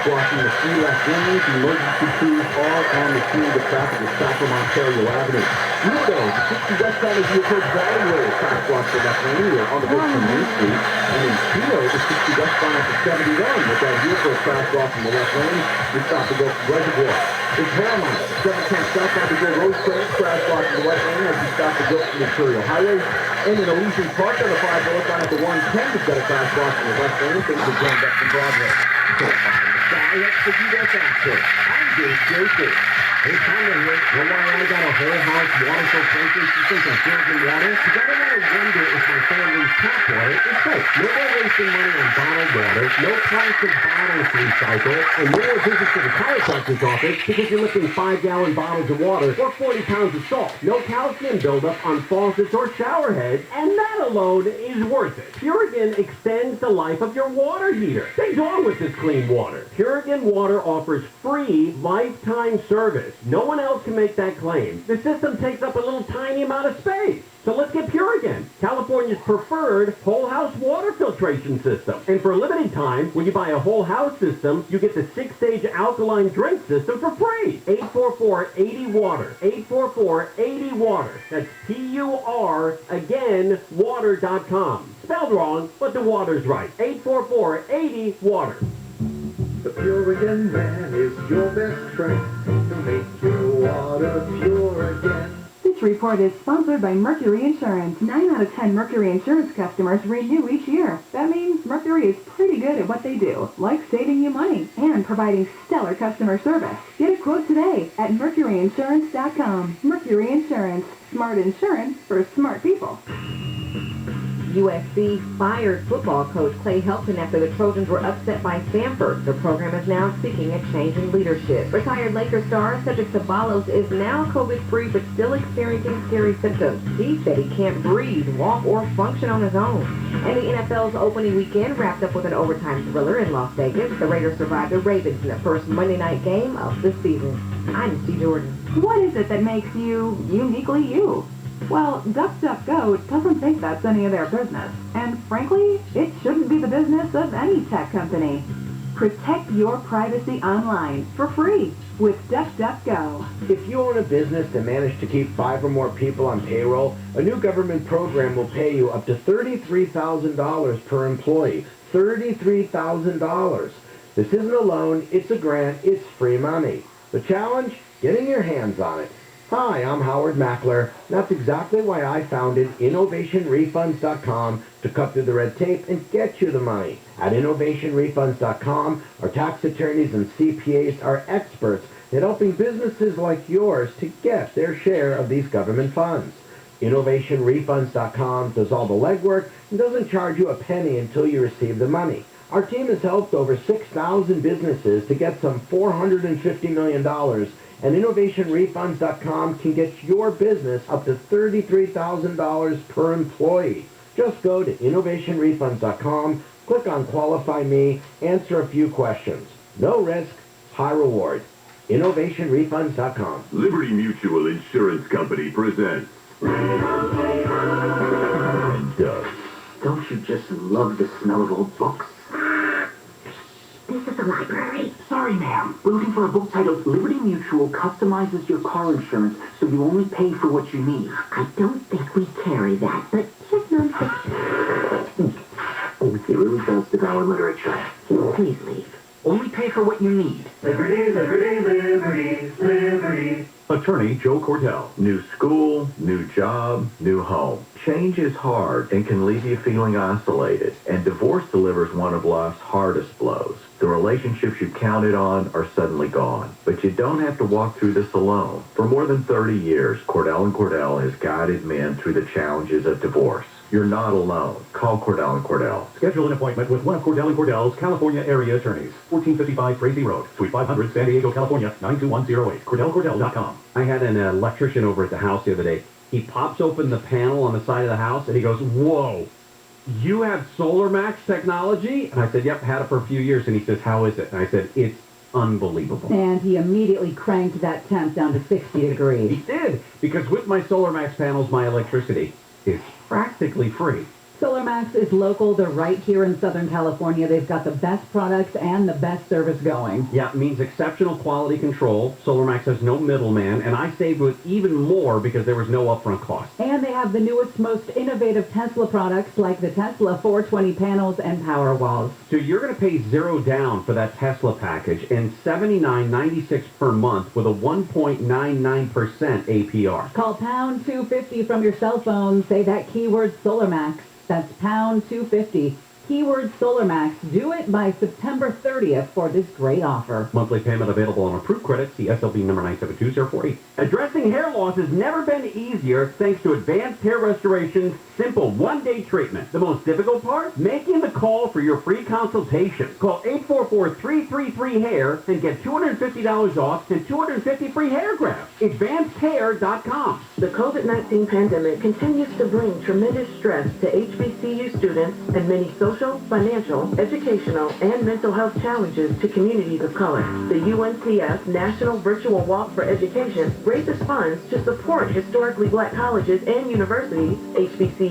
blocking the three left lanes. The emergency crews are on the scene to traffic at South Ontario Avenue. Udo, the 60 westbound as you approach Valley Road, crash blocks the left lane. You're on the way from Main Street. And in Kilo, the 60 westbound at the 71, with that vehicle crash block in the left lane, you stop to go from Reservoir. In Paramount, 710 southbound to go Rose Train, crash block in the left lane as you stop to go from Imperial Highway. And in Elysian Park on the 5 northbound at the 110, you've got a crash block in the left lane. Things are jammed up from Broadway. So on the side, that's the U.S. Actor. I'm Dave Joseph. Hey, Tundra here. Know why I got a whole house water filtration system from Princeton water? Because I don't wonder if my family's tap water is safe. No more wasting money on bottled water, no plastic bottles to recycle, and no more visits to the chiropractor's office because you're lifting 5-gallon bottles of water or 40 pounds of salt. No calcium buildup on faucets or shower heads, and that alone is worth it. Purigen extends the life of your water heater. Things on with this clean water. Purigen water offers free lifetime service. No one else can make that claim. The system takes up a little tiny amount of space. So let's get Purigen, California's preferred whole house water filtration system. And for a limited time, when you buy a whole house system, you get the 6-stage alkaline drink system for free. 844-80-WATER. 844-80-WATER. That's P-U-R, again, water.com. Spelled wrong, but the water's right. 844-80-WATER. The Purigen man is your best friend to make your water pure again. This report is sponsored by Mercury Insurance. 9 out of 10 Mercury Insurance customers renew each year. That means Mercury is pretty good at what they do, like saving you money and providing stellar customer service. Get a quote today at mercuryinsurance.com. Mercury Insurance. Smart insurance for smart people. USC fired football coach Clay Helton after the Trojans were upset by Stanford. The program is now seeking a change in leadership. Retired Lakers star Cedric Ceballos is now COVID-free but still experiencing scary symptoms. He said he can't breathe, walk, or function on his own. And the NFL's opening weekend wrapped up with an overtime thriller in Las Vegas. The Raiders survived the Ravens in the first Monday night game of the season. I'm Steve Jordan. What is it that makes you uniquely you? Well, DuckDuckGo doesn't think that's any of their business. And frankly, it shouldn't be the business of any tech company. Protect your privacy online for free with DuckDuckGo. If you own a business and manage to keep 5 or more people on payroll, a new government program will pay you up to $33,000 per employee. $33,000. This isn't a loan, it's a grant, it's free money. The challenge? Getting your hands on it. Hi, I'm Howard Mackler. That's exactly why I founded InnovationRefunds.com to cut through the red tape and get you the money. At InnovationRefunds.com, our tax attorneys and CPAs are experts at helping businesses like yours to get their share of these government funds. InnovationRefunds.com does all the legwork and doesn't charge you a penny until you receive the money. Our team has helped over 6,000 businesses to get some $450 million, and InnovationRefunds.com can get your business up to $33,000 per employee. Just go to InnovationRefunds.com, click on Qualify Me, answer a few questions. No risk, high reward. InnovationRefunds.com. Liberty Mutual Insurance Company presents. And don't you just love the smell of old books? This is the library. Sorry, ma'am. We're looking for a book titled Liberty Mutual Customizes Your Car Insurance so you only pay for what you need. I don't think we carry that, but here's nonfiction. It really does devour literature. Please leave. Only pay for what you need. Liberty, liberty, liberty, liberty. Attorney Joe Cordell. New school, new job, new home. Change is hard and can leave you feeling isolated, and divorce delivers one of life's hardest blows. The relationships you counted on are suddenly gone, but you don't have to walk through this alone. For more than 30 years, Cordell & Cordell has guided men through the challenges of divorce. You're not alone. Call Cordell & Cordell. Schedule an appointment with one of Cordell & Cordell's California area attorneys. 1455 Tracy Road, Suite 500, San Diego, California, 92108. CordellCordell.com. I had an electrician over at the house the other day. He pops open the panel on the side of the house, and he goes, "Whoa, you have SolarMax technology?" And I said, "Yep, had it for a few years." And he says, "How is it?" And I said, "It's unbelievable." And he immediately cranked that temp down to 60 degrees. He did, because with my SolarMax panels, my electricity is practically free. SolarMax is local. They're right here in Southern California. They've got the best products and the best service going. Yeah, it means exceptional quality control. SolarMax has no middleman, and I saved with even more because there was no upfront cost. And they have the newest, most innovative Tesla products like the Tesla 420 panels and power walls. So you're going to pay $0 down for that Tesla package and $79.96 per month with a 1.99% APR. Call pound 250 from your cell phone. Say that keyword SolarMax. That's pound 250. Keyword SolarMax. Do it by September 30th for this great offer. Monthly payment available on approved credit. See SLB number 972048. Addressing hair loss has never been easier thanks to Advanced Hair Restoration's simple one-day treatment. The most difficult part? Making the call for your free consultation. Call 844-333-HAIR and get $250 off and 250 free hair grafts. AdvancedHair.com. The COVID-19 pandemic continues to bring tremendous stress to HBCU students and many social, financial, educational, and mental health challenges to communities of color. The UNCF National Virtual Walk for Education raises funds to support historically black colleges and universities, HBCUs,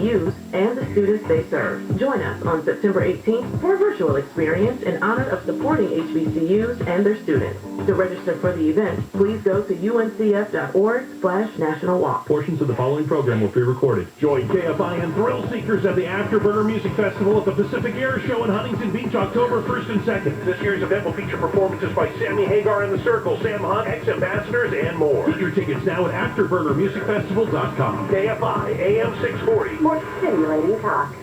and the students they serve. Join us on September 18th for a virtual experience in honor of supporting HBCUs and their students. To register for the event, please go to uncf.org/National Walk. Portions of the following program will be recorded. Join KFI and Thrill Seekers at the Afterburner Music Festival at the Pacific Air Show in Huntington Beach, October 1st and 2nd. This year's event will feature performances by Sammy Hagar and the Circle, Sam Hunt, ex-ambassadors, and more. Get your tickets now at AfterburnerMusicFestival.com. KFI AM 640. More stimulating talk.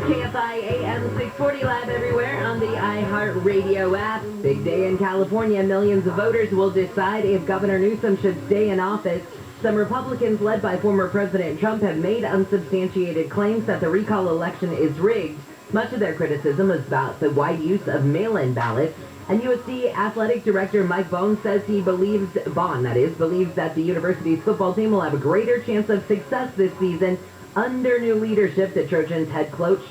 KFI AM 640 live everywhere on the iHeartRadio app. Big day in California. Millions of voters will decide if Governor Newsom should stay in office. Some Republicans, led by former President Trump, have made unsubstantiated claims that the recall election is rigged. Much of their criticism is about the wide use of mail-in ballots. And USC Athletic Director Mike Bohn says he believes that the university's football team will have a greater chance of success this season under new leadership. The Trojans head coach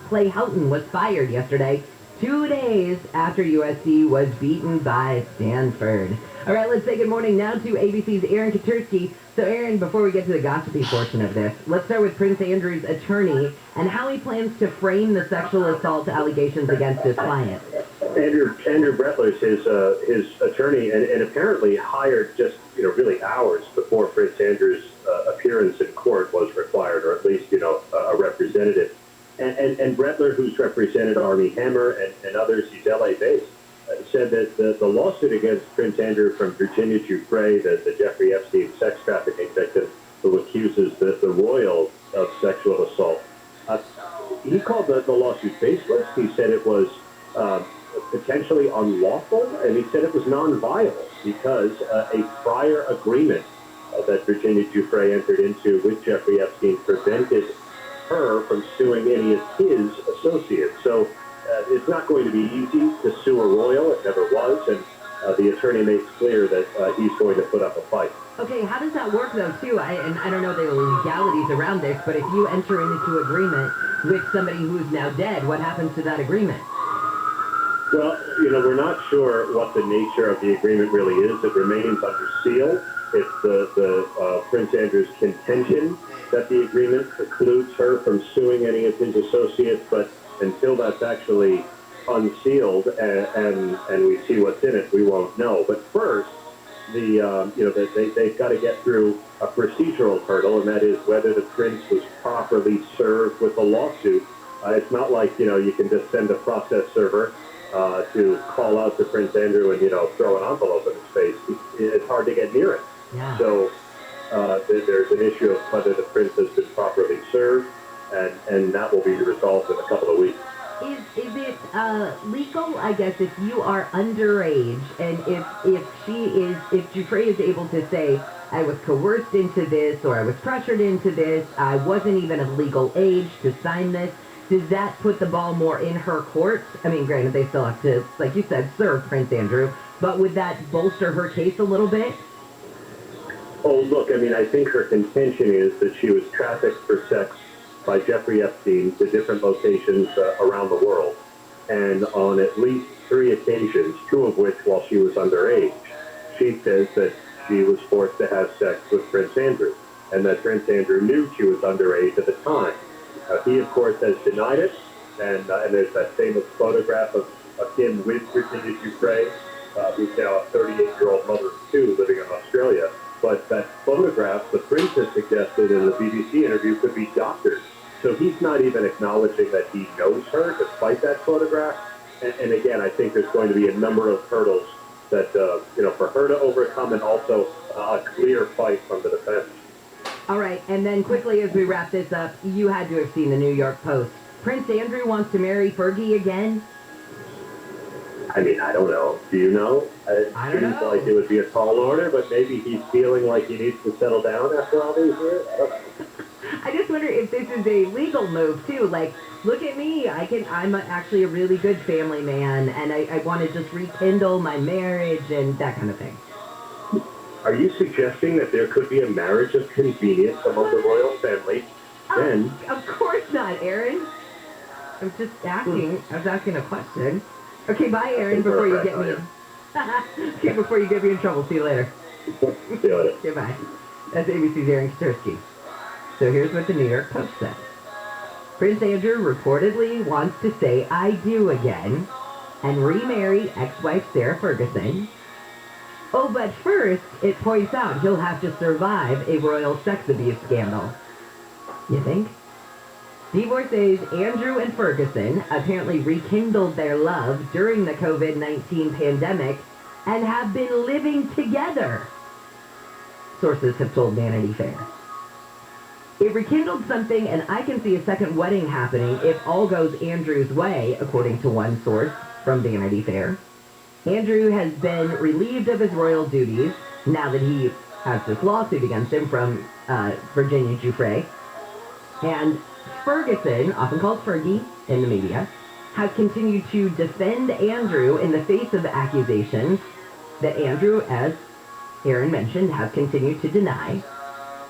Clay Helton was fired yesterday, 2 days after USC was beaten by Stanford. All right, let's say good morning now to ABC's Aaron Katursky. So, Aaron, before we get to the gossipy portion of this, let's start with Prince Andrew's attorney and how he plans to frame the sexual assault allegations against his client. Andrew Brettler's his attorney, and apparently hired just really hours before Prince Andrew's appearance in court was required, or at least a representative. And Brettler, who's represented Armie Hammer and others, he's LA based, said that the lawsuit against Prince Andrew from Virginia Giuffre, the Jeffrey Epstein sex trafficking victim who accuses the royal of sexual assault, he called the lawsuit baseless. He said it was potentially unlawful, and he said it was non-viable because a prior agreement that Virginia Giuffre entered into with Jeffrey Epstein prevented her from suing any of his associates. So it's not going to be easy to sue a royal. It never was, and the attorney makes clear that he's going to put up a fight. Okay, how does that work, though, too? I don't know the legalities around this, but if you enter into agreement with somebody who's now dead, what happens to that agreement? Well, we're not sure what the nature of the agreement really is. It remains under seal. It's the Prince Andrew's contention that the agreement precludes her from suing any of his associates, but until that's actually unsealed and we see what's in it, we won't know. But first, they've got to get through a procedural hurdle, and that is whether the prince was properly served with the lawsuit. It's not like you can just send a process server to call out to Prince Andrew and throw an envelope in his face. It's hard to get near it. Yeah. So there's an issue of whether the prince has been properly served, and that will be resolved in a couple of weeks. Is it legal, I guess, if you are underage, and if Giuffre is able to say, I was coerced into this, or I was pressured into this, I wasn't even of legal age to sign this, does that put the ball more in her court? I mean, granted, they still have to, like you said, serve Prince Andrew, but would that bolster her case a little bit? Oh, look, I think her contention is that she was trafficked for sex by Jeffrey Epstein to different locations around the world. And on at least 3 occasions, 2 of which while she was underage, she says that she was forced to have sex with Prince Andrew, and that Prince Andrew knew she was underage at the time. He, of course, has denied it, and there's that famous photograph of him with Virginia Giuffre, who's now a 38-year-old mother of 2 living in Australia. But that photograph, the Prince has suggested in the BBC interview, could be doctored. So he's not even acknowledging that he knows her, despite that photograph. And again, I think there's going to be a number of hurdles that, for her to overcome, and also a clear fight from the defense. All right, and then quickly as we wrap this up, you had to have seen the New York Post. Prince Andrew wants to marry Fergie again? I mean, I don't know. Do you know? It seems like it would be a tall order, but maybe he's feeling like he needs to settle down after all these years. I don't know. I just wonder if this is a legal move, too. Like, look at me. I'm actually a really good family man, and I want to just rekindle my marriage and that kind of thing. Are you suggesting that there could be a marriage of convenience among the royal family? Then, Of course not, Aaron. I'm just asking. I was asking a question. Okay, bye, Aaron, before you get me. Okay, before you get me in trouble. See you later. See you later. Goodbye. That's ABC's Aaron Katursky. So here's what the New York Post said. Prince Andrew reportedly wants to say I do again and remarry ex-wife Sarah Ferguson. Oh, but first, it points out he'll have to survive a royal sex abuse scandal. You think? Divorcees Andrew and Ferguson apparently rekindled their love during the COVID-19 pandemic and have been living together, sources have told Vanity Fair. It rekindled something, and I can see a second wedding happening if all goes Andrew's way, according to one source from Vanity Fair. Andrew has been relieved of his royal duties now that he has this lawsuit against him from Virginia Giuffre. And Ferguson, often called Fergie in the media, has continued to defend Andrew in the face of the accusations that Andrew, as Aaron mentioned, has continued to deny.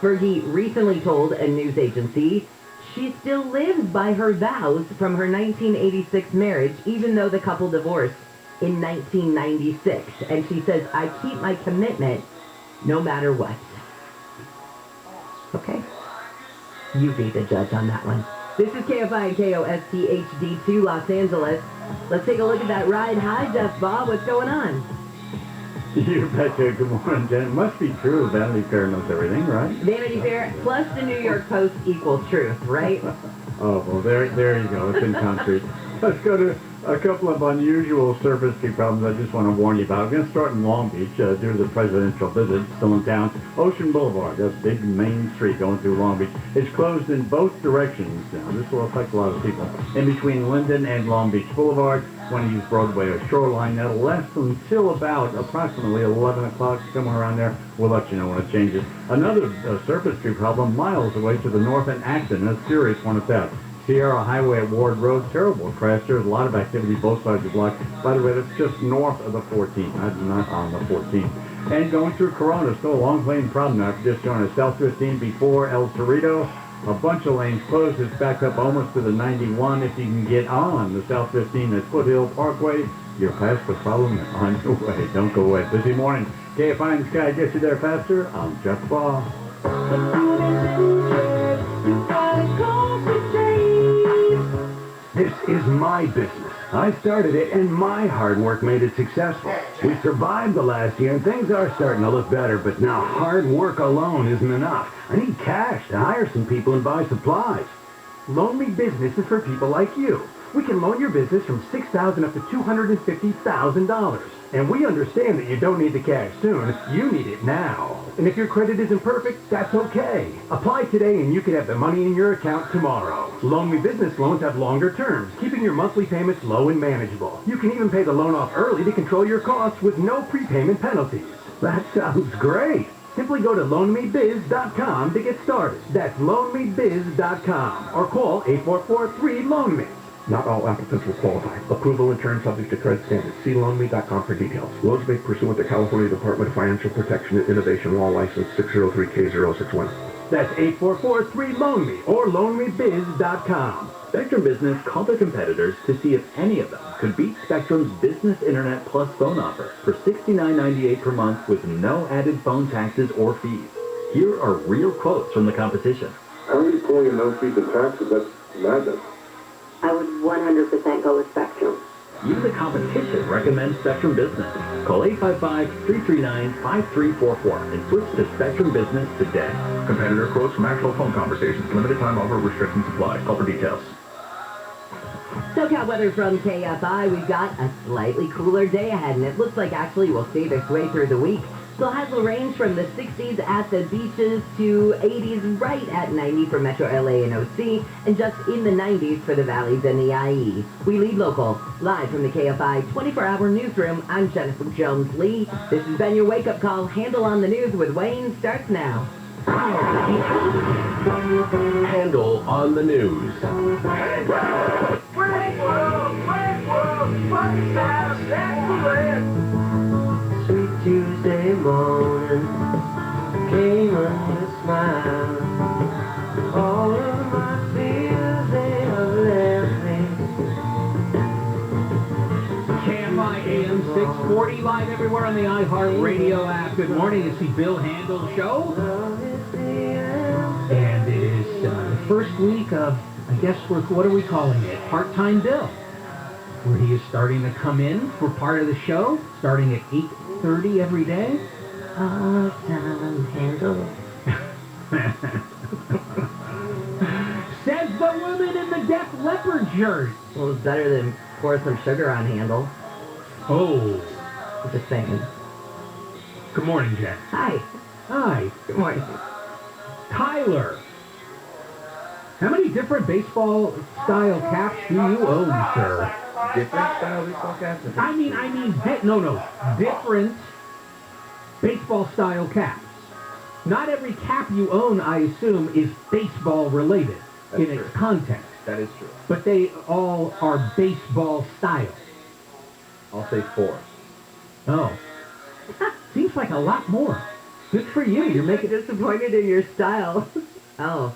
Fergie recently told a news agency she still lives by her vows from her 1986 marriage, even though the couple divorced in 1996. And she says, I keep my commitment no matter what. Okay. You be the judge on that one. This is KFI and KOST HD2 Los Angeles. Let's take a look at that ride high, Jeff Bob. What's going on? You betcha. Good morning, Jen. It must be true. Vanity Fair knows everything, right? Vanity Fair plus the New York Post equals truth, right? Oh, well, there you go. It's in concrete. Let's go to a couple of unusual surface tree problems I just want to warn you about. I'm going to start in Long Beach due to the presidential visit still in town. Ocean Boulevard, that's a big main street going through Long Beach. It's closed in both directions now. This will affect a lot of people. In between Linden and Long Beach Boulevard, want to use Broadway or Shoreline. That'll last until about approximately 11 o'clock, somewhere around there. We'll let you know when it changes. Another surface tree problem miles away to the north in Acton, a serious one at that. Sierra Highway at Ward Road, terrible crash. There's a lot of activity both sides of the block. By the way, that's just north of the 14th, not on the 14th. And going through Corona, still a long lane problem now. Just going to South 15 before El Cerrito. A bunch of lanes closed. It's back up almost to the 91. If you can get on the South 15 at Foothill Parkway, you're past the problem on your way. Don't go away. Busy morning. KFI and Sky gets you there faster. I'm Jeff Baugh. This is my business. I started it, and my hard work made it successful. We survived the last year, and things are starting to look better, but now hard work alone isn't enough. I need cash to hire some people and buy supplies. Loan Me Business is for people like you. We can loan your business from $6,000 up to $250,000. And we understand that you don't need the cash soon. You need it now. And if your credit isn't perfect, that's okay. Apply today and you can have the money in your account tomorrow. Loan Me Business loans have longer terms, keeping your monthly payments low and manageable. You can even pay the loan off early to control your costs with no prepayment penalties. That sounds great. Simply go to loanmebiz.com to get started. That's loanmebiz.com or call 844-3-LOAN-ME. Not all applicants will qualify. Approval in turn subject to credit standards. See loanme.com for details. Loans made pursuant to California Department of Financial Protection and Innovation Law License 603K061. That's 844-3-LOAN-ME or loanmebiz.com. Spectrum Business called their competitors to see if any of them could beat Spectrum's Business Internet Plus phone offer for $69.98 per month with no added phone taxes or fees. Here are real quotes from the competition. How are you pulling in no fees and taxes? That's madness. I would 100% go with Spectrum. Even the competition recommends Spectrum Business. Call 855-339-5344 and switch to Spectrum Business today. Competitor quotes from actual phone conversations. Limited time offer, restrictions apply. Call for details. Socal Weather from KFI. We've got a slightly cooler day ahead, and it looks like actually we'll see this way through the week. Still has a range from the 60s at the beaches to 80s right at 90 for Metro LA and OC, and just in the 90s for the valleys and the IE. We lead local. Live from the KFI 24-hour newsroom, I'm Jennifer Jones-Lee. This has been your wake-up call. Handle on the news with Wayne starts now. Handle on the news. Sweet Tuesday morning came on with a smile. All of my fears, they have left me. KFI AM 640 live everywhere on the iHeartRadio app. Good morning. It's the Bill Handel Show. And it is the first week of, I guess, what are we calling it? Part-time Bill. Where he is starting to come in for part of the show, starting at 8:30 every day. Part-time Handel. Says the woman in the Def Leppard shirt. Well, it's better than pour some sugar on Handel. Oh. Just saying. Good morning, Jen. Hi. Hi. Good morning. Tyler. How many different baseball-style caps do you own, sir? Different style baseball caps? Different baseball-style caps. Not every cap you own, I assume, is baseball-related in its content. That is true. But they all are baseball-style. I'll say 4. Oh. Seems like a lot more. Good for you. You're making disappointed in your style. Oh.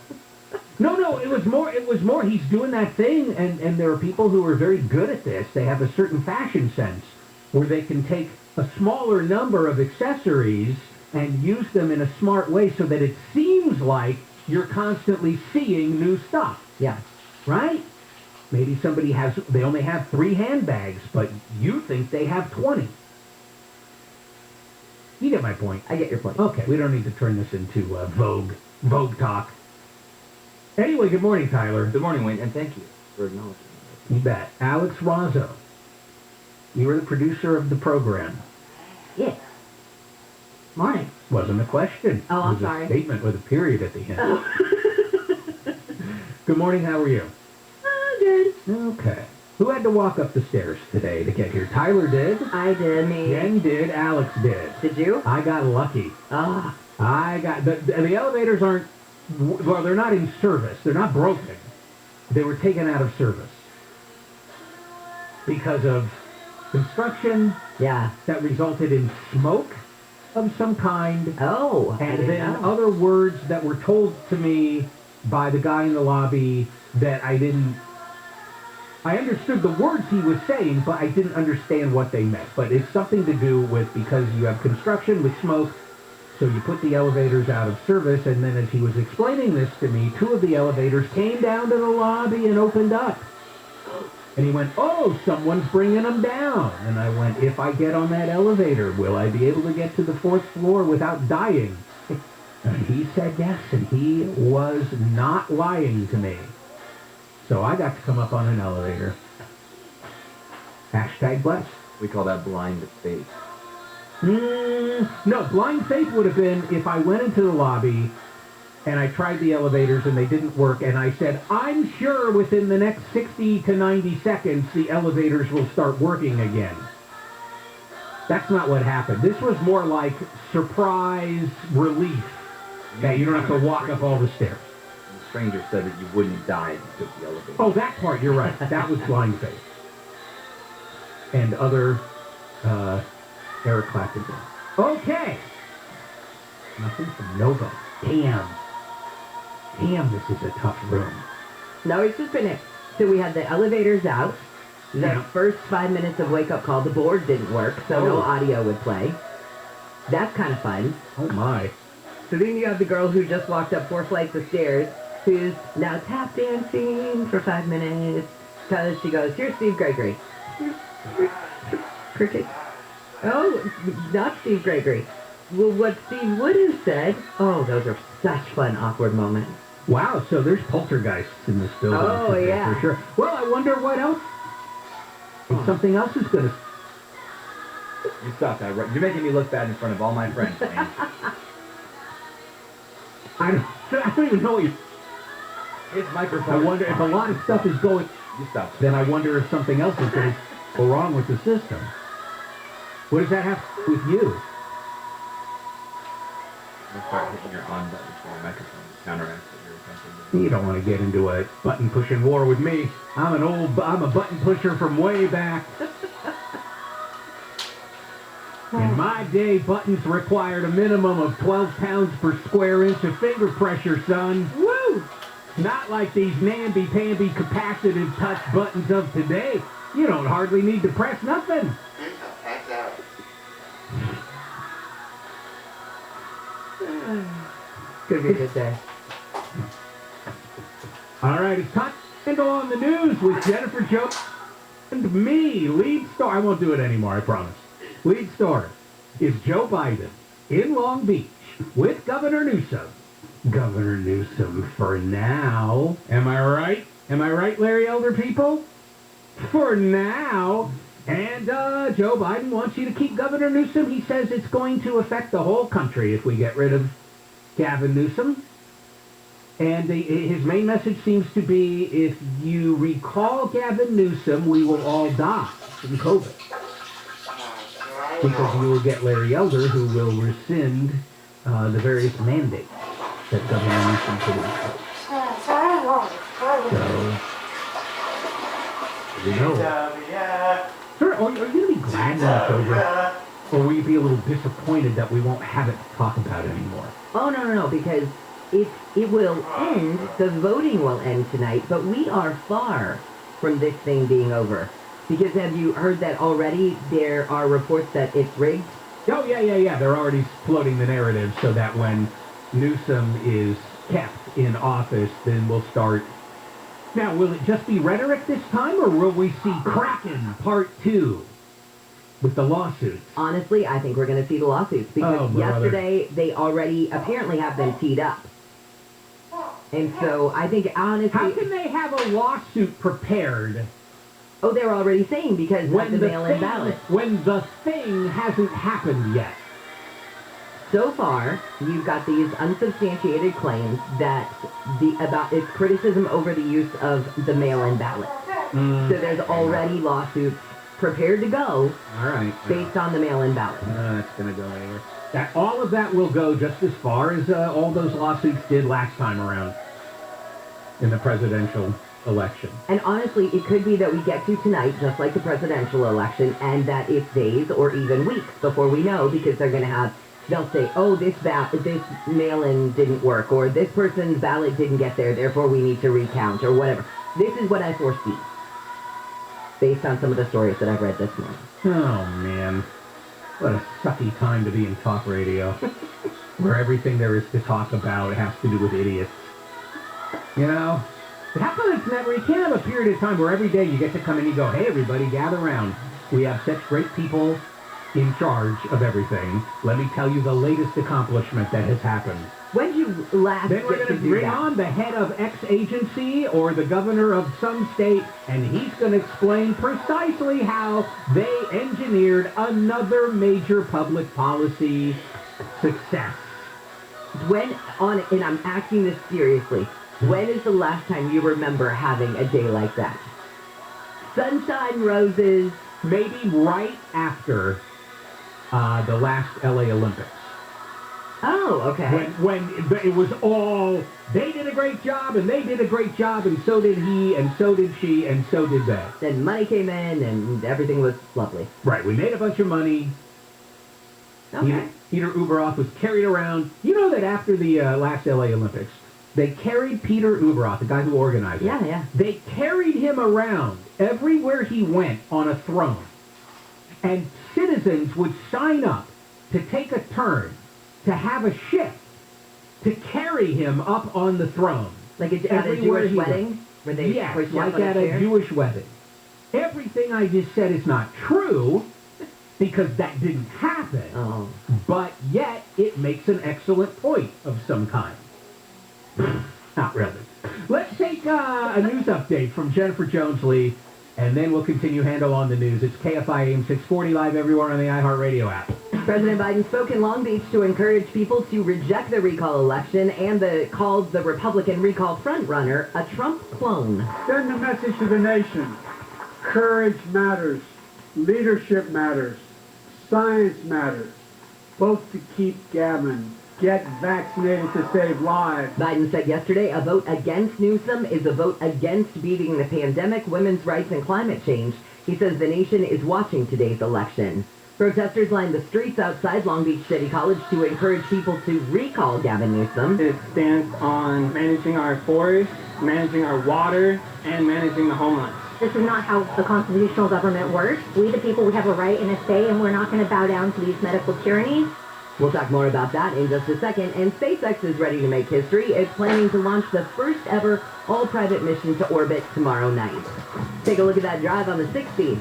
No, it was more, he's doing that thing, and there are people who are very good at this. They have a certain fashion sense where they can take a smaller number of accessories and use them in a smart way so that it seems like you're constantly seeing new stuff. Yeah. Right? Maybe they only have 3 handbags, but you think they have 20. You get my point. I get your point. Okay, we don't need to turn this into Vogue talk. Anyway, good morning, Tyler. Good morning, Wayne, and thank you for acknowledging me. You bet. Alex Razzo. You were the producer of the program. Yes. Morning. Wasn't a question. Oh, I'm it was sorry. a statement with a period at the end. Oh. Good morning, how are you? Good. Okay. Who had to walk up the stairs today to get here? Tyler did. I did. Me. Jen did. Alex did. Did you? I got lucky. Ah. The elevators aren't, well, they're not in service. They're not broken. They were taken out of service because of construction that resulted in smoke of some kind. Oh, and then other words that were told to me by the guy in the lobby that I understood the words he was saying, but I didn't understand what they meant. But it's something to do with, because you have construction with smoke, so you put the elevators out of service, and then as he was explaining this to me, 2 of the elevators came down to the lobby and opened up. And he went, oh, someone's bringing them down. And I went, if I get on that elevator, will I be able to get to the 4th floor without dying? And he said yes, and he was not lying to me. So I got to come up on an elevator. Hashtag blessed. We call that blind faith. No, blind faith would have been if I went into the lobby and I tried the elevators and they didn't work, and I said, I'm sure within the next 60 to 90 seconds the elevators will start working again. That's not what happened. This was more like surprise relief. Yeah, you don't have to walk up all the stairs. The stranger said that you wouldn't die if you took the elevator. Oh, that part, you're right. That was blind faith. And other Eric Clapton. Okay. Nothing from Nova. Damn. Damn, this is a tough room. No, it's just been it. So we had the elevators out. The first 5 minutes of wake-up call, the board didn't work, so no audio would play. That's kind of fun. Oh, my. So then you have the girl who just walked up 4 flights of stairs, who's now tap dancing for 5 minutes, because she goes, here's Steve Gregory. Cricket. Oh, not Steve Gregory. Well, what Steve would have said, oh, those are such fun, awkward moments. Wow, so there's poltergeists in this building. Oh, yeah. For sure. Well, I wonder what else. If something else is going to... You stop that. You're making me look bad in front of all my friends, man. I don't even know what you... It's microphone. I wonder if a lot of stuff is going... You stop. Then I wonder if something else is going to go wrong with the system. What does that have to do with you? You'll start hitting your on button for the microphone to counteract what you're attempting to do. You don't want to get into a button-pushing war with me. I'm a button pusher from way back. In my day, buttons required a minimum of 12 pounds per square inch of finger pressure, son. Woo! Not like these namby-pamby capacitive touch buttons of today. You don't hardly need to press nothing. Could be a good day. All right, it's time to go on the news with Jennifer Joe and me, lead star. I won't do it anymore, I promise. Lead story is Joe Biden in Long Beach with Governor Newsom. Governor Newsom for now. Am I right? Am I right, Larry Elder people? For now. And Joe Biden wants you to keep Governor Newsom. He says it's going to affect the whole country if we get rid of Gavin Newsom. And his main message seems to be, if you recall Gavin Newsom, we will all die from COVID. Because we will get Larry Elder, who will rescind the various mandates that Governor Newsom put in place. So, you know. Sir, are you going to be glad when it's over? Or will you be a little disappointed that we won't have it to talk about anymore? Oh, no, because it will end, the voting will end tonight, but we are far from this thing being over. Because have you heard that already there are reports that it's rigged? Oh, yeah. They're already floating the narrative so that when Newsom is kept in office, then we'll start. Now, will it just be rhetoric this time, or will we see Kraken Part 2 with the lawsuits? Honestly, I think we're going to see the lawsuits because yesterday they already apparently have them teed up. And so I think, honestly... How can they have a lawsuit prepared? Oh, they're already saying because of the mail-in ballot. When the thing hasn't happened yet. So far, you've got these unsubstantiated claims that about its criticism over the use of the mail-in ballot. So there's already lawsuits prepared to go based on the mail-in ballot. That's going to go anywhere. All of that will go just as far as all those lawsuits did last time around in the presidential election. And honestly, it could be that we get to tonight, just like the presidential election, and that it's days or even weeks before we know, because they're going to have, they'll say, oh, this mail-in didn't work, or this person's ballot didn't get there, therefore we need to recount, or whatever. This is what I foresee, based on some of the stories that I've read this morning. Oh, man. What a sucky time to be in talk radio, where everything there is to talk about has to do with idiots. You know? But how come it's never, you can't have a period of time where every day you get to come in and you go, hey, everybody, gather around. We have such great people in charge of everything. Let me tell you the latest accomplishment that has happened. When did you last Then we're going to bring on the head of X agency or the governor of some state, and he's going to explain precisely how they engineered another major public policy success. And I'm asking this seriously, when is the last time you remember having a day like that? Sunshine, roses. Maybe right after the last LA Olympics. Oh, okay. When it was all, they did a great job, and they did a great job, and so did he, and so did she, and so did they. Then money came in, and everything was lovely. Right, we made a bunch of money. Okay. Peter Uberoff was carried around. You know that after the last LA Olympics, They carried Peter Uberoth, the guy who organized it. Yeah. They carried him around everywhere he went on a throne. And citizens would sign up to take a turn, to have a shift, to carry him up on the throne. Like at a Jewish wedding? Where they yes, push you up like on at a chair? a Jewish wedding. Everything I just said is not true, because that didn't happen. Oh. But yet, it makes an excellent point of some kind. Not really. Let's take a news update from Jennifer Jones-Lee, and then we'll continue Handle on the News. It's KFI AM 640 live everywhere on the iHeartRadio app. President Biden spoke in Long Beach to encourage people to reject the recall election and called the Republican recall frontrunner a Trump clone. Send a message to the nation. Courage matters. Leadership matters. Science matters. Vote to keep gammon. Get vaccinated to save lives. Biden said yesterday a vote against Newsom is a vote against beating the pandemic, women's rights, and climate change. He says the nation is watching today's election. Protesters lined the streets outside Long Beach City College to encourage people to recall Gavin Newsom. It stands on managing our forests, managing our water, and managing the homeless. This is not how the constitutional government works. We, the people, we have a right and a say, and we're not going to bow down to these medical tyrannies. We'll talk more about that in just a second. And SpaceX is ready to make history. It's planning to launch the first ever all-private mission to orbit tomorrow night. Take a look at that drive on the 60.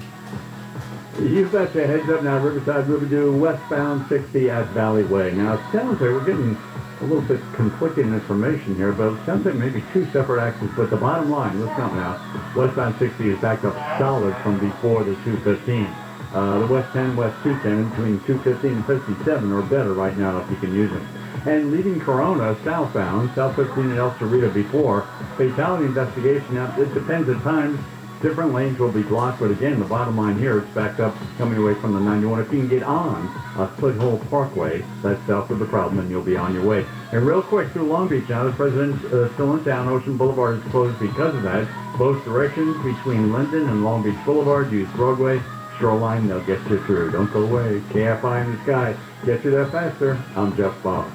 You betcha. Heads up now, Riverside, Riverview, westbound 60 at Valley Way. Now, it sounds like we're getting a little bit conflicting information here, but it sounds like maybe two separate actions. But the bottom line, listen up now, westbound 60 is backed up solid from before the 215. The West 10, West 210, between 215 and 57 or better right now if you can use them. And leaving Corona southbound, South 15 and El Cerrito before, fatality investigation. Now, it depends at times. Different lanes will be blocked, but again, the bottom line here, it's backed up coming away from the 91. If you can get on Split Hole Parkway, that's south of the problem, and you'll be on your way. And real quick, through Long Beach now, the president's still in town. Ocean Boulevard is closed because of that. Both directions between Linden and Long Beach Boulevard, use Broadway. Shoreline, they'll get you through. Don't go away. KFI in the sky. Get you there faster. I'm Jeff Bob.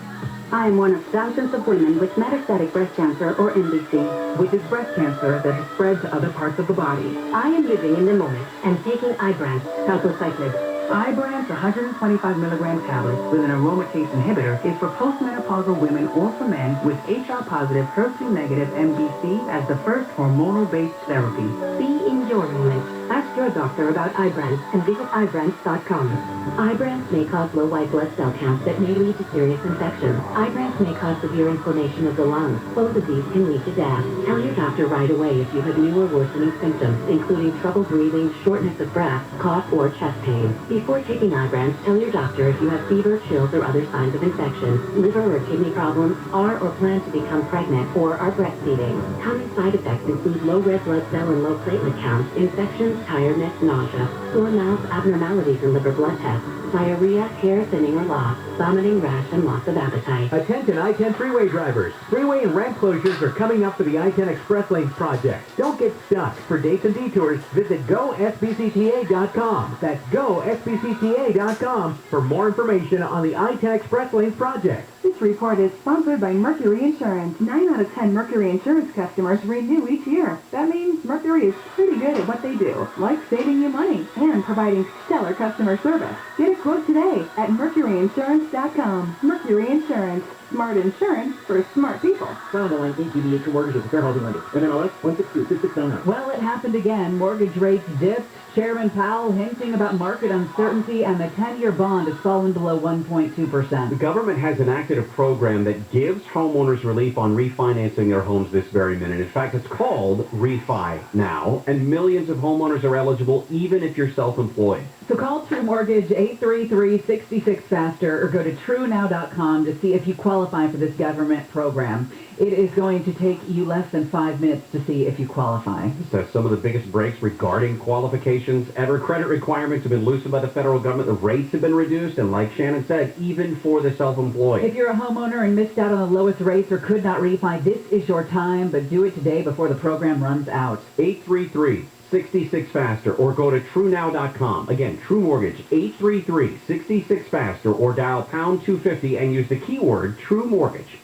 I am one of thousands of women with metastatic breast cancer, or MBC, which is breast cancer that has spread to other parts of the body. I am living in the moment and taking Ibrance, palbociclib. Ibrance 125 milligram tablets with an aromatase inhibitor is for postmenopausal women or for men with HR-positive, HER2-negative MBC as the first hormonal-based therapy. Be in your moment. Ask your doctor about Ibrance and visit Ibrance.com. Ibrance may cause low white blood cell counts that may lead to serious infections. Ibrance may cause severe inflammation of the lungs. Both of these can lead to death. Tell your doctor right away if you have new or worsening symptoms, including trouble breathing, shortness of breath, cough, or chest pain. Before taking Ibrance, tell your doctor if you have fever, chills, or other signs of infection, liver or kidney problems, are or plan to become pregnant, or are breastfeeding. Common side effects include low red blood cell and low platelet counts, infections, tiredness, nausea, sore mouth, abnormalities in liver blood tests, diarrhea, hair thinning or loss, vomiting, rash, and loss of appetite. Attention I-10 freeway drivers. Freeway and ramp closures are coming up for the I-10 Express Lanes project. Don't get stuck. For dates and detours, visit GoSBCTA.com. That's GoSBCTA.com for more information on the I-10 Express Lanes project. This report is sponsored by Mercury Insurance. 9 out of 10 Mercury Insurance customers renew each year. That means Mercury is pretty good at what they do, like saving you money and providing stellar customer service. Get a quote today at MercuryInsurance.com. Mercury Insurance. Smart insurance for smart people. Found on APBH Mortgage with Fair Housing Lender. NMLS 162-2699. Well, it happened again. Mortgage rates dipped. Chairman Powell hinting about market uncertainty, and the 10-year bond has fallen below 1.2%. The government has enacted a program that gives homeowners relief on refinancing their homes this very minute. In fact, it's called Refi Now, and millions of homeowners are eligible even if you're self-employed. So call True Mortgage 833-66-FASTER or go to TrueNow.com to see if you qualify for this government program. It is going to take you less than 5 minutes to see if you qualify. This has some of the biggest breaks regarding qualifications ever. Credit requirements have been loosened by the federal government. The rates have been reduced, and like Shannon said, even for the self-employed. If you're a homeowner and missed out on the lowest rates or could not refi, this is your time, but do it today before the program runs out. 833-66-FASTER or go to TrueNow.com. Again, True Mortgage, 833-66-FASTER or dial pound 250 and use the keyword True Mortgage.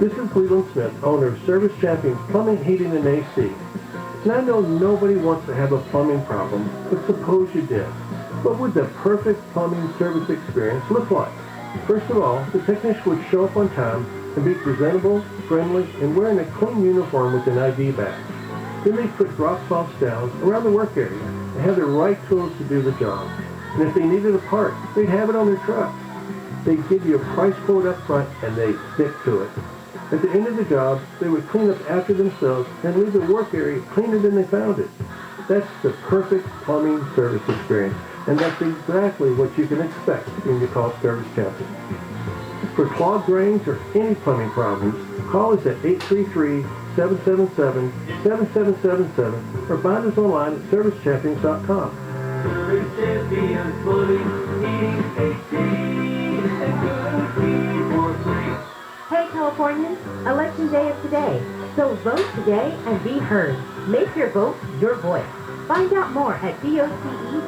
This is Cleveland Smith, owner of Service Champions Plumbing, Heating, and AC. And I know nobody wants to have a plumbing problem, but suppose you did. What would the perfect plumbing service experience look like? First of all, the technician would show up on time and be presentable, friendly, and wearing a clean uniform with an ID badge. Then they put drop-offs down around the work area and have the right tools to do the job. And if they needed a part, they'd have it on their truck. They'd give you a price quote up front and they'd stick to it. At the end of the job, they would clean up after themselves and leave the work area cleaner than they found it. That's the perfect plumbing service experience, and that's exactly what you can expect when you call Service Champion. For clogged drains or any plumbing problems, call us at 833-777-7777 or find us online at servicechampions.com. Service Champions Plumbing, Heating, AC, and good heat for free. Hey Californians, Election Day is today, so vote today and be heard. Make your vote your voice. Find out more at vote.ca.gov.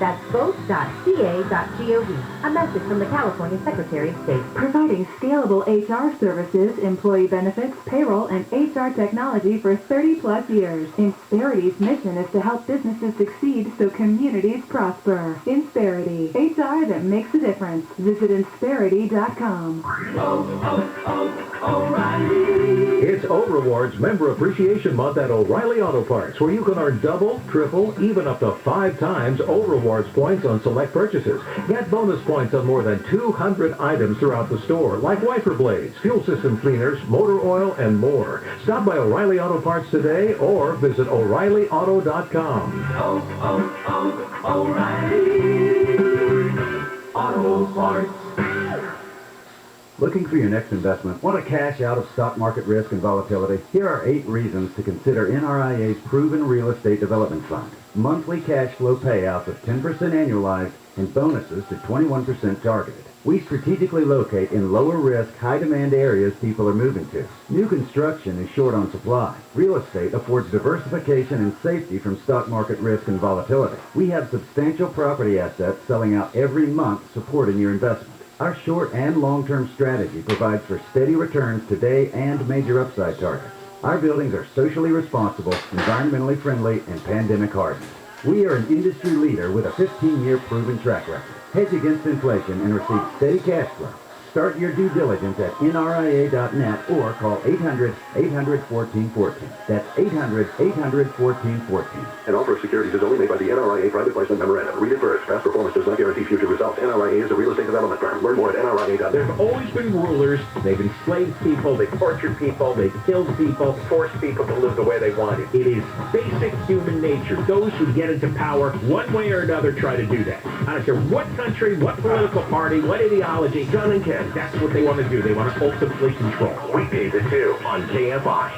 That's vote.ca.gov. A message from the California Secretary of State. Providing scalable HR services, employee benefits, payroll, and HR technology for 30-plus years. Insperity's mission is to help businesses succeed so communities prosper. Insperity, HR that makes a difference. Visit Insperity.com. O'Reilly. It's O Rewards Member Appreciation Month at O'Reilly Auto Parts, where you can earn double, triple, even up to 5 times O Rewards points on select purchases. Get bonus points on more than 200 items throughout the store, like wiper blades, fuel system cleaners, motor oil, and more. Stop by O'Reilly Auto Parts today or visit O'ReillyAuto.com. O'Reilly Auto Parts. Looking for your next investment? Want to cash out of stock market risk and volatility? Here are 8 reasons to consider NRIA's proven real estate development fund. Monthly cash flow payouts of 10% annualized and bonuses to 21% targeted. We strategically locate in lower risk, high demand areas people are moving to. New construction is short on supply. Real estate affords diversification and safety from stock market risk and volatility. We have substantial property assets selling out every month supporting your investment. Our short and long-term strategy provides for steady returns today and major upside targets. Our buildings are socially responsible, environmentally friendly, and pandemic hardened. We are an industry leader with a 15-year proven track record. Hedge against inflation and receive steady cash flow. Start your due diligence at nria.net or call 800-800-1414. That's 800-800-1414. An offer of securities is only made by the NRIA Private Placement Memorandum. Read it first. Past performance does not guarantee future results. NRIA is a real estate development firm. Learn more at nria.net. There's always been rulers. They've enslaved people, they've tortured people, they've killed people, forced people to live the way they wanted. It is basic human nature. Those who get into power, one way or another, try to do that. I don't care what country, what political party, what ideology, John and Ken, that's what they want to do. They want to ultimately control. Weekdays at 2 on KFI.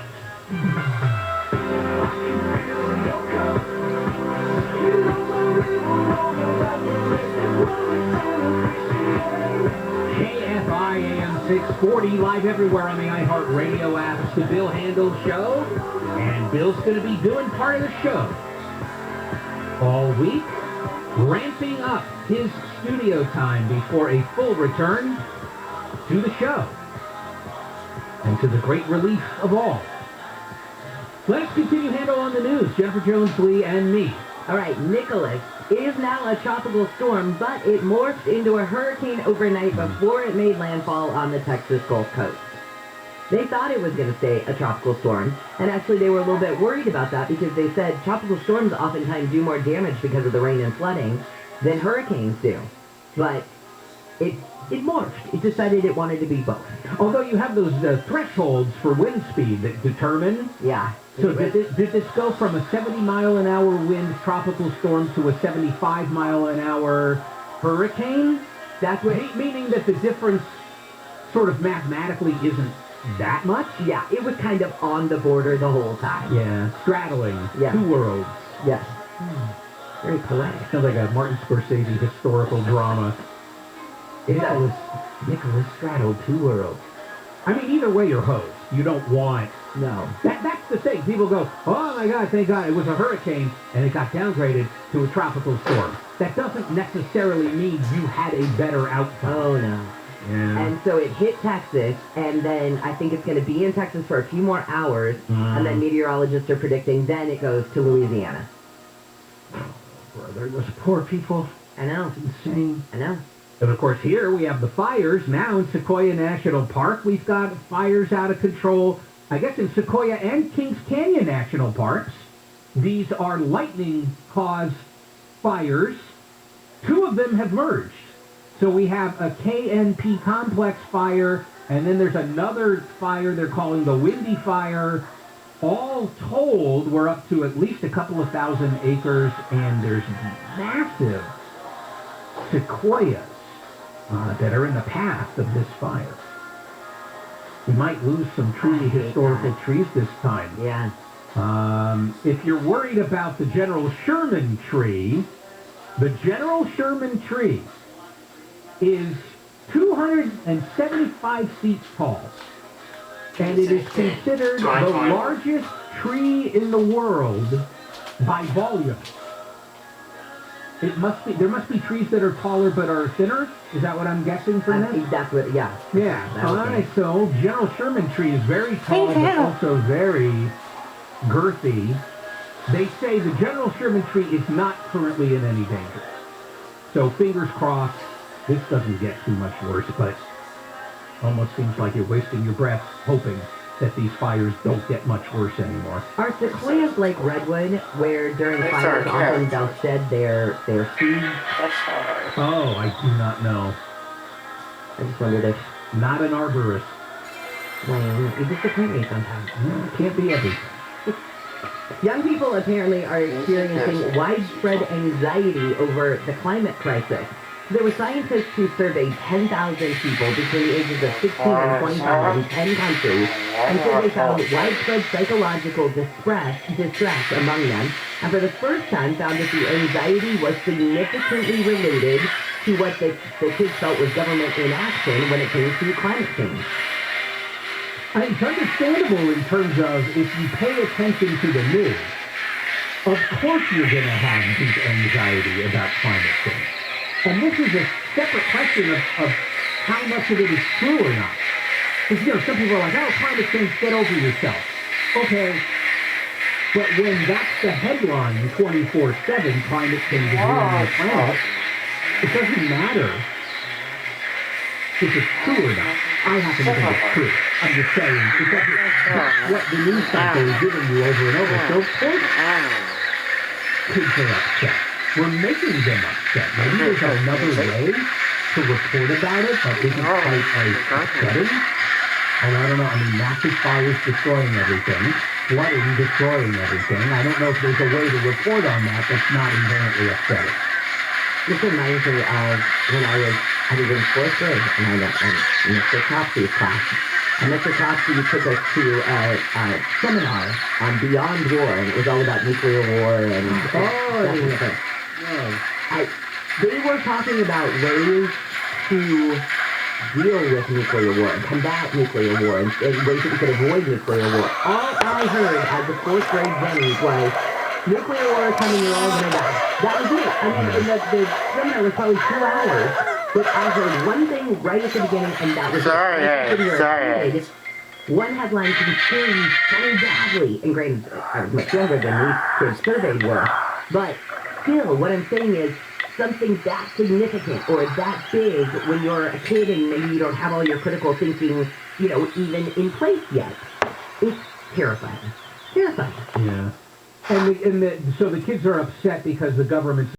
KFI Am 640, live everywhere on the iHeartRadio app. It's the Bill Handel Show, and Bill's going to be doing part of the show all week, ramping up his studio time before a full return to the show, and to the great relief of all. Let's continue Handel on the news. Jennifer Jones, Lee, and me. All right, Nicholas is now a tropical storm, but it morphed into a hurricane overnight before it made landfall on the Texas Gulf Coast. They thought it was going to stay a tropical storm, and actually they were a little bit worried about that because they said tropical storms oftentimes do more damage because of the rain and flooding than hurricanes do. But it morphed. It decided it wanted to be both. Although you have those thresholds for wind speed that determine. Yeah. So did this go from a 70-mile-an-hour wind tropical storm to a 75-mile-an-hour hurricane? That's what, meaning that the difference sort of mathematically isn't that much? Yeah, it was kind of on the border the whole time. Yeah, straddling Yeah. two worlds. Yes. Very poetic. Sounds like a Martin Scorsese historical drama. Nicholas straddled two worlds. I mean, either way you're hosed. You don't want... No. That's the thing. People go, oh my God, thank God, it was a hurricane, and it got downgraded to a tropical storm. That doesn't necessarily mean you had a better outcome. Oh, no. And so it hit Texas, and then I think it's going to be in Texas for a few more hours, and then meteorologists are predicting then it goes to Louisiana. Brother, those poor people. I know. It's insane. I know. And of course here we have the fires. Now in Sequoia National Park, we've got fires out of control. I guess in Sequoia and Kings Canyon National Parks. These are lightning-caused fires. 2 of them have merged. So we have a KNP complex fire, and then there's another fire they're calling the Windy Fire. All told, we're up to at least a couple of thousand acres, and there's massive sequoias that are in the path of this fire. We might lose some truly historical trees this time. Yeah. If you're worried about the General Sherman tree, the General Sherman tree is 275 feet tall, and it is considered the largest tree in the world by volume. There must be trees that are taller but are thinner. Is that what I'm guessing from this? That's what, yeah. Yeah. All right. So General Sherman tree is very tall, but also very girthy. They say the General Sherman tree is not currently in any danger. So fingers crossed, this doesn't get too much worse, but almost seems like you're wasting your breath hoping that these fires don't get much worse anymore. Are sequoias like redwood, where during fires often they'll shed their seeds? Oh, I do not know. I just wondered if... Not an arborist. Well, you disappoint me sometimes. Can't be everything. Young people apparently are experiencing widespread anxiety over the climate crisis. There were scientists who surveyed 10,000 people between the ages of 16 and 25 in 10 countries, and so they found widespread psychological distress among them, and for the first time found that the anxiety was significantly related to what the kids felt was government inaction when it came to climate change. It's understandable in terms of if you pay attention to the news, of course you're going to have deep anxiety about climate change. And this is a separate question of how much of it is true or not. Because, some people are like, oh, climate change, get over yourself. Okay, but when that's the headline 24/7, climate change is ruining the planet, it doesn't matter if it's true or not. I happen to think it's true. I'm just saying, because that's what the news cycle is giving you over and over. So, of course, kids are upset. We're making them upset. Maybe there's another way to report about it that isn't quite as upsetting. I don't know. I mean, massive fires destroying everything, flooding destroying everything. I don't know if there's a way to report on that that's not inherently upsetting. This reminds me of when I was in 4th grade, and I went in Mr. Topsy's class. And Mr. Topsy took us to a seminar on Beyond War, and it was all about nuclear war and that kind of thing. They were talking about ways to deal with nuclear war and combat nuclear war and ways that we could avoid nuclear war. All I heard as a 4th grade Jenny was, nuclear war is coming, you're all going to die. That was it. I mean, and the seminar was probably 2 hours, but I heard one thing right at the beginning, and that was sorry. One headline can scare you so badly. And granted, I was much younger than these kids surveyed were, but still, what I'm saying is, something that significant or that big when you're a kid and maybe you don't have all your critical thinking, even in place yet. It's terrifying. Terrifying. Yeah. So the kids are upset because the government's